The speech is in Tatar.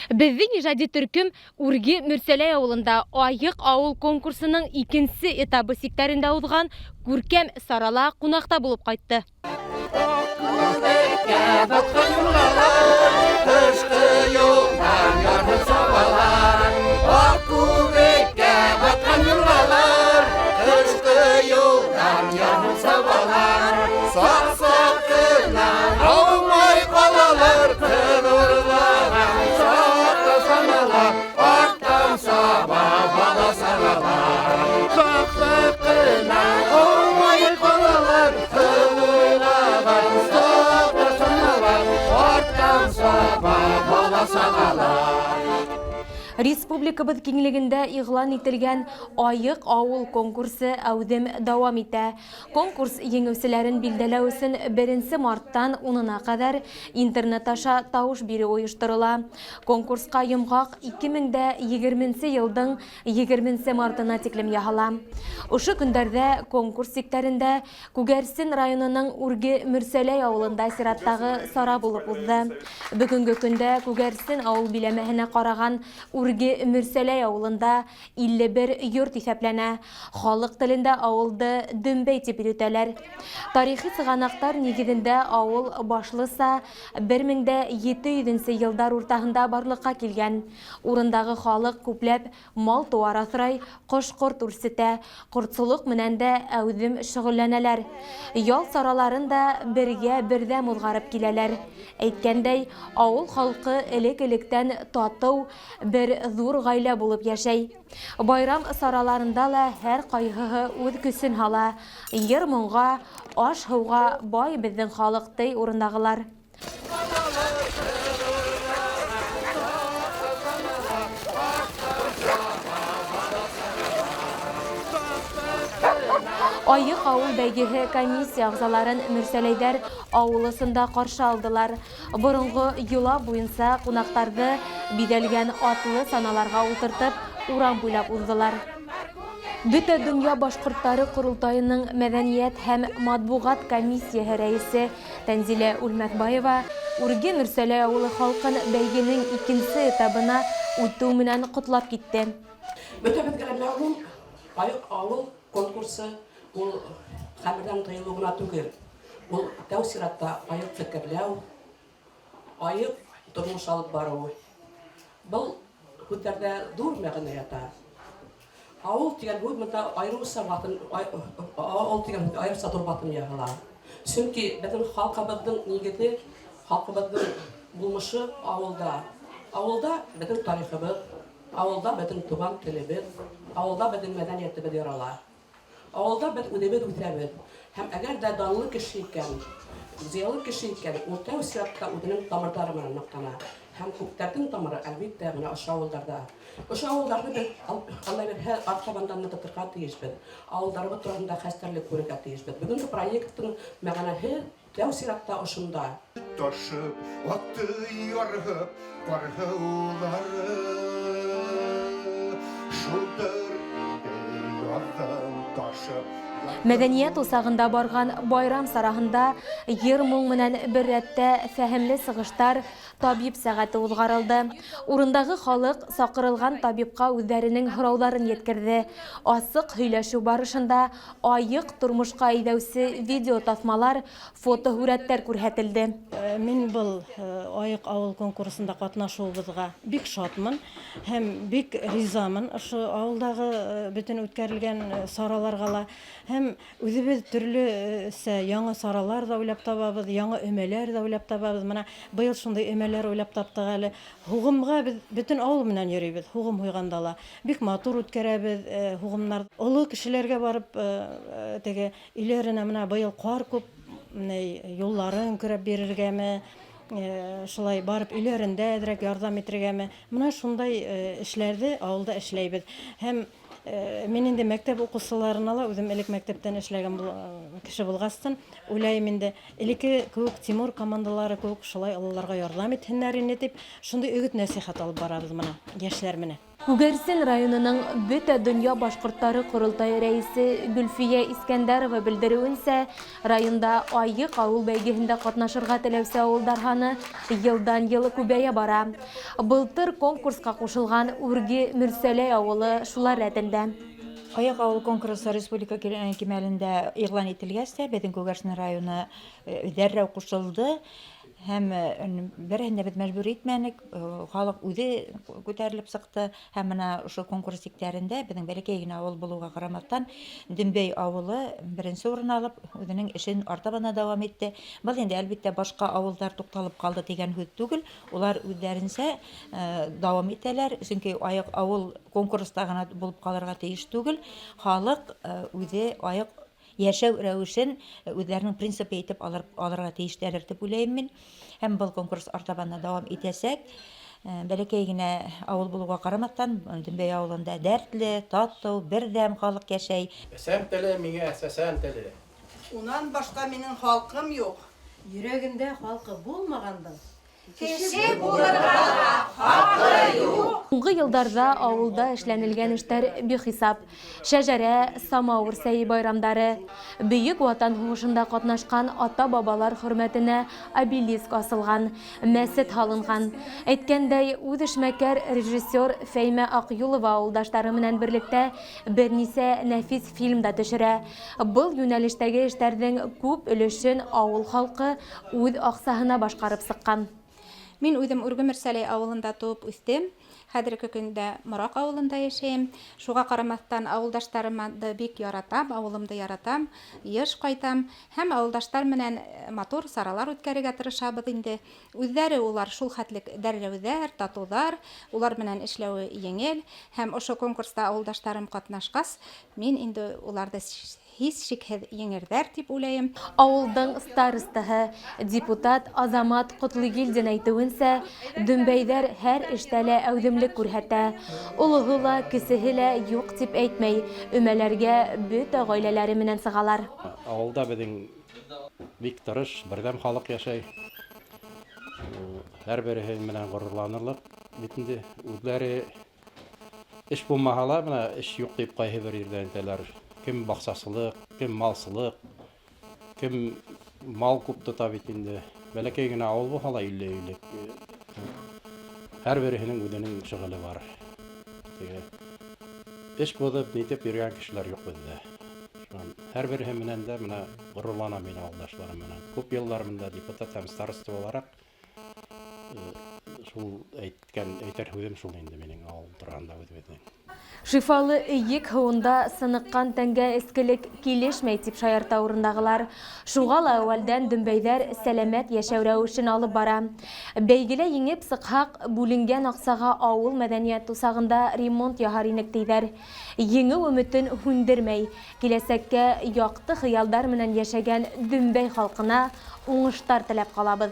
Безнең иҗади төркем Үрге Мөрсәләй авылында Айык авыл конкурсының икенче этабы сиктәрендә узган күркәм сарала кунакта булып кайтты. Республикабыз киңлегендә игълан ителгән Айык авыл конкурсы әүдем дәвам итә. Конкурс еңүчеләрен билдәләү өчен 1 марттан 10-на кадәр интернет аша тавыш бирү оештырыла. Конкурска йомгак 2020 елның 20 мартына тиклем яһала. Ошы көндәрдә конкурс сиктәрендә Күгәрсен районының Үрге Мөрсәләй авылында сираттагы сара булып узды. Бүгенге көндә Күгәрсен авыл биләмәһенә караган Үрге Мөрсәләй авылында 51 йорт исәпләнә. Халык телендә авылды Дөмбәй дип йөртәләр. Тарихи сыганактар нигезендә авыл башлыса 1700 елдар уртаһында барлыкка килгән. Урындагы халык күпләп мал туар асрай, кош-корт үрсетә, кортсылык менән дә әүдем шөгыльләнәләр. Ял сараларын да бергә бердәм узгарып киләләр. Әйткәндәй, авыл халкы элек-электән тату бер зур гаилә булып яшәй. Байрам сараларында ла һәр кайгыһы үз көсөн һала. Йыр-моңга, аш-һыуга бай безнең халык тей урындагылар. Айык авыл бәйгеһе комиссия агзаларын Мөрсәләйдәр авылысында каршы алдылар. Борынгы юла буенча кунактарды биделгән атлы саналарга утыртып, урам буйлап уздылар. Бөтә дөнья башкортлары курултайының мәдәният һәм матбугат комиссиясе рәисе Тәнзилә Үлмәкбаева Үрге Мөрсәләй авылы халкын бәйгенең икенче этабына үтү менән котлап китте. Айык авыл конкурсы ул хәбәрдән тыелу гына түгел. Ул тәү сиратта айык фикерләү, айык тормыш алып бару. Был күтәрдә зур мәгънә ята. Авыл дигән бу монда аеруча ватын, авыл дигән аеруча зур ватын ягыла. Чөнки безнең халкыбызның нигезе, халкыбызның булмышы авылда. Авылда безнең тарихыбыз, авылда безнең туган телебез, авылда безнең мәдәниятебез ярала. Авылда без үдебез үсәбез. Һәм әгәр дә данлы кеше икән, зыялы кеше икән, ул тәү сиратта үзенең тамырлары белән мактана. Һәм күптәрнең тамыры әлбәттә менә ошо авылдарда. Ошо авылдарны без Алла бирһә аркабандан тотырга тиешбез. Авылдарыбыз турында хәстәрлек күрергә тиешбез. Бүгенге проекттың мәгънәһе тәү сиратта ошында. Ташып, аты яргып, каргылары шулдыр яздан ташып. Мәдәният усагында барган байрам сараһында йыр-моң менән бер рәттә фәһемле сыгыштар, табиб сәгате узгарылды. Урындагы халык сакырылган табибка үзләренең һорауларын yetkерде. Асык һөйләшү барышында айык тормышка әйдәүче видео тасмалар, фотоһүрәтләр күрһәтелде. Мин был айык авыл конкурсында катнашуыбызга бик шатмын һәм бик ризамын. Ошо авылдагы бүтән үткәрелгән сараларга ла һәм үзебез төрлесә яңа саралар да уйлап табабыз, яңа өмәләр да уйлап табабыз. Менә быел шундый өмәләр уйлап таптык әле. Хугымга без бүтән авыл менән йөрибез. Хугым хуйганда ла бик матур үткәрәбез. Хугымнар олы кешеләргә барып теге иләренә менә быел кар күп, юлларын көрәп бирергәме, шулай барып иләрендә әдрәк ярдәм итергәме. Менә шундай эшләрне авылда эшләйбез. Һәм мен инде мәктәп укучыларына ла үзем элек мәктәптән эшләгән кеше булгастан, уйлайм инде элекке күк Тимур командалары күк шулай олыларга ярдәм итһеннәр инде дип, шундый өгет нәсихат алып барабыз менә яшьләр менә. Күгәрсен районының бөтә дөнья башкортлары құрылтайы рәисе Гөлфия Искәндәрова белдерүенсә, районда айык авыл бәйгеһендә катнашырга теләүче авылдар саны елдан-ел күбәя бара. Былтыр конкурска кушылган Үрге Мөрсәләй авылы шулар рәтендә. Аяк авыл конкурсы республика кимәлендә игълан ителгәч тә, безнең Күгәрсен районы дәррәү кушылды. Һәм берәһен дә бит мәҗбүр итмәник, халык үзе күтәрелеп сыкты. Һәм менә ошо конкурс тиктәрендә безнең бәләкәй генә авыл булуга карамастан, Дөмбәй авылы беренче урын алып, үзенең эшен артабана дәвам итте. Был инде әлбәттә башка авылдар тукталып калды дигән һүз түгел. Улар үзләренчә дәвам итәләр, чөнки аяк авыл конкурста гына булып калырга тиеш түгел. Халык үзе аяк яшәү рәвешен үзләренең принципы итеп алырга тиешләр дип уйлыйм мин. Һәм был конкурс артабанна дәвам итәсәк, бәләкәй генә авыл булуга карамастан, Дөмбәй авылында дәртле, татлы, бердәм халык яшәй. Әсән теле миңа әсән теле. Унан башка минең халкым юк. Йөрәгендә халкы булмагандыр. Соңгы елдарда авылда эшләнелгән эшләр бихисап. Шәҗәрә, самавыр сәй байрамдары, Бөек Ватан һугышында катнашкан ата-бабалар хөрмәтенә обелиск асылган, мәсет һалынган. Әйткәндәй, үз эшмәкәр режиссер Фәймә Акъюлова авылдашлары менән берлектә бернисә нәфис фильм да төшерә. Был юнәлештәге эшләрнең күп өлешен авыл халкы үз аксаһына башкарып сыккан. Мин үҙем Үрге Мөрсәләй авылында туып үстем. Хәзерге көндә Морак авылында яшәйем. Шуға карамастан авылдаштарымды бик яратам, авылымды яратам, еш кайтам. Һәм авылдаштар менән матур саралар үткәрергә тырышабыз инде. Үзләре улар шул хәтлек дәррәүҙәр, татыуҙар, улар менән эшләүе еңел. Һәм ошо конкурста авылдаштарым катнашкас, мин инде уларҙы һис шикһеҙ еңерҙәр дип уйлайым. Авылдың старыстаһы, депутат Азамат Ҡотлогилдин әйтеүенсә, Дөмбәйҙәр һәр эштә лә әүҙемлек күрһәтә. Олоһо ла, кесеһе лә юҡ дип әйтмәй, өмәләргә бөтә ғаиләләре менән сығалар. Авылда безнең бик тырыш, бердәм халык яшәй. Һәр береһе менән горурланырлык. Бит инде үзләре эш булмаһа ла, эш юҡ дип ҡайһы бер ерҙә әйтәләр. Кем баҡсасылык, кем малсылык, кем мал күп тота бит инде. Бәләкәй генә авыл булһа ла илле-илле. Һәр береһенең үҙенең шөғөлө бар. Эш булып, нитеп йөргән кешеләр юҡ бездә. Һәр береһе менән дә менә горурланам мин авылдашларым менән. Күп йыллар монда депутат һәм староста булараҡ шул әйтер һүҙем шул инде минең авыл тураһында үҙебеҙҙең. Шифалы ыйык һыуында сыныҡҡан тәнгә эскелек килешмәй тип шаярта урындағылар. Шуға ла әүәлдән Дөмбәйҙәр сәләмәт йәшәү рәүешен алып бара. Бәйгелә еңеп сыҡһаҡ, бүленгән аҡсаға ауыл мәҙәниәт усағында ремонт яһар инек тиҙәр. Еңеү өмөтөн һүндермәй, киләсәккә яҡты хыялдар менән йәшәгән Дөмбәй халҡына уңыштар теләп ҡалабыҙ.